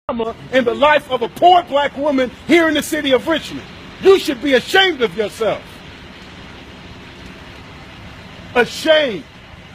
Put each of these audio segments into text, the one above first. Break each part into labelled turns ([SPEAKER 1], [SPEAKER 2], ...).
[SPEAKER 1] in the life of a poor black woman here in the city of Richmond. You should be ashamed of yourself. Ashamed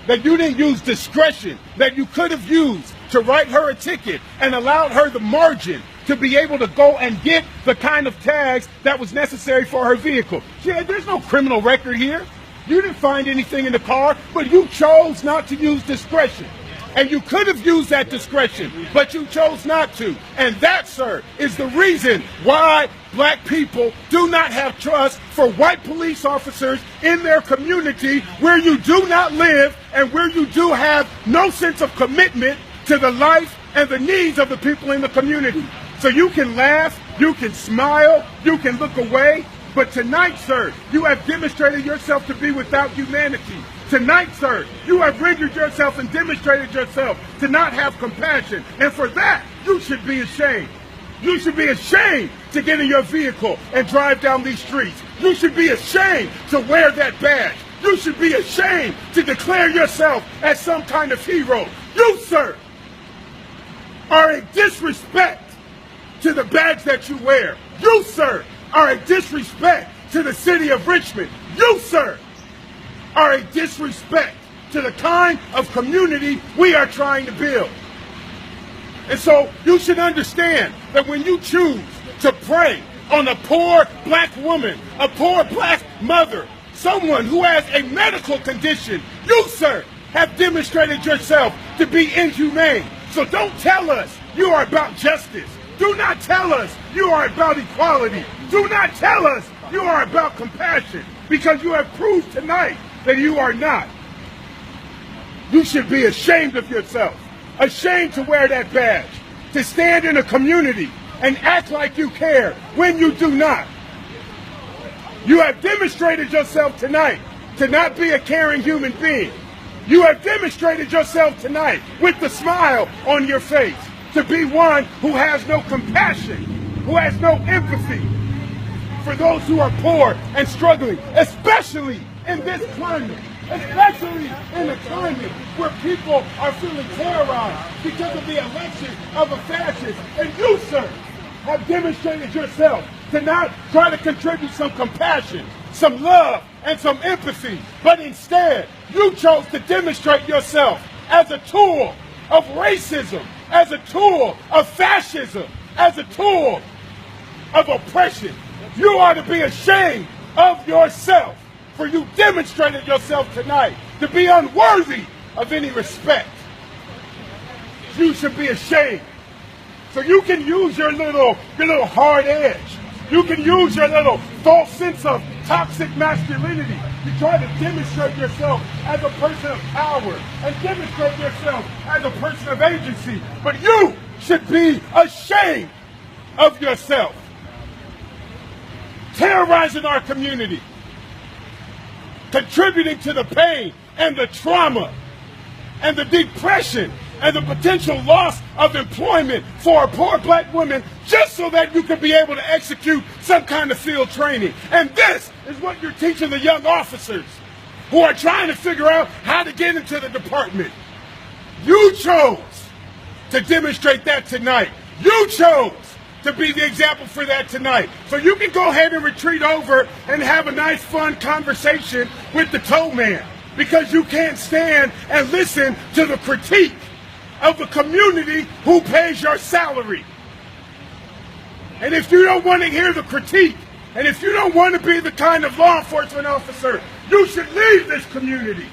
[SPEAKER 1] that you didn't use discretion that you could have used to write her a ticket and allowed her the margin to be able to go and get the kind of tags that was necessary for her vehicle. There's no criminal record here. You didn't find anything in the car, but you chose not to use discretion. And you could have used that discretion, but you chose not to. And that, sir, is the reason why black people do not have trust for white police officers in their community, where you do not live and where you do have no sense of commitment to the life and the needs of the people in the community. So you can laugh, you can smile, you can look away, but tonight, sir, you have demonstrated yourself to be without humanity. Tonight, sir, you have rendered yourself and demonstrated yourself to not have compassion. And for that, you should be ashamed. You should be ashamed to get in your vehicle and drive down these streets. You should be ashamed to wear that badge. You should be ashamed to declare yourself as some kind of hero. You, sir, are a disrespect to the badge that you wear. You, sir, are a disrespect to the city of Richmond. You, sir, are a disrespect to the kind of community we are trying to build. And so you should understand that when you choose to prey on a poor black woman, a poor black mother, someone who has a medical condition, you, sir, have demonstrated yourself to be inhumane. So don't tell us you are about justice. Do not tell us you are about equality. Do not tell us you are about compassion, because you have proved tonight that you are not. You should be ashamed of yourself, ashamed to wear that badge, to stand in a community and act like you care when you do not. You have demonstrated yourself tonight to not be a caring human being. You have demonstrated yourself tonight with the smile on your face to be one who has no compassion, who has no empathy for those who are poor and struggling, especially in this climate, especially in a climate where people are feeling terrorized because of the election of a fascist. And you, sir, have demonstrated yourself to not try to contribute some compassion, some love, and some empathy, but instead you chose to demonstrate yourself as a tool of racism, as a tool of fascism, as a tool of oppression. You ought to be ashamed of yourself, for you demonstrated yourself tonight to be unworthy of any respect. You should be ashamed. So you can use your little hard edge. You can use your little false sense of toxic masculinity to try to demonstrate yourself as a person of power and demonstrate yourself as a person of agency. But you should be ashamed of yourself. Terrorizing our community, contributing to the pain and the trauma and the depression and the potential loss of employment for a poor black woman, just so that you can be able to execute some kind of field training. And this is what you're teaching the young officers who are trying to figure out how to get into the department. You chose to demonstrate that tonight. You chose to be the example for that tonight. So you can go ahead and retreat over and have a nice, fun conversation with the tow man, because you can't stand and listen to the critique of the community who pays your salary. And if you don't want to hear the critique, and if you don't want to be the kind of law enforcement officer, you should leave this community.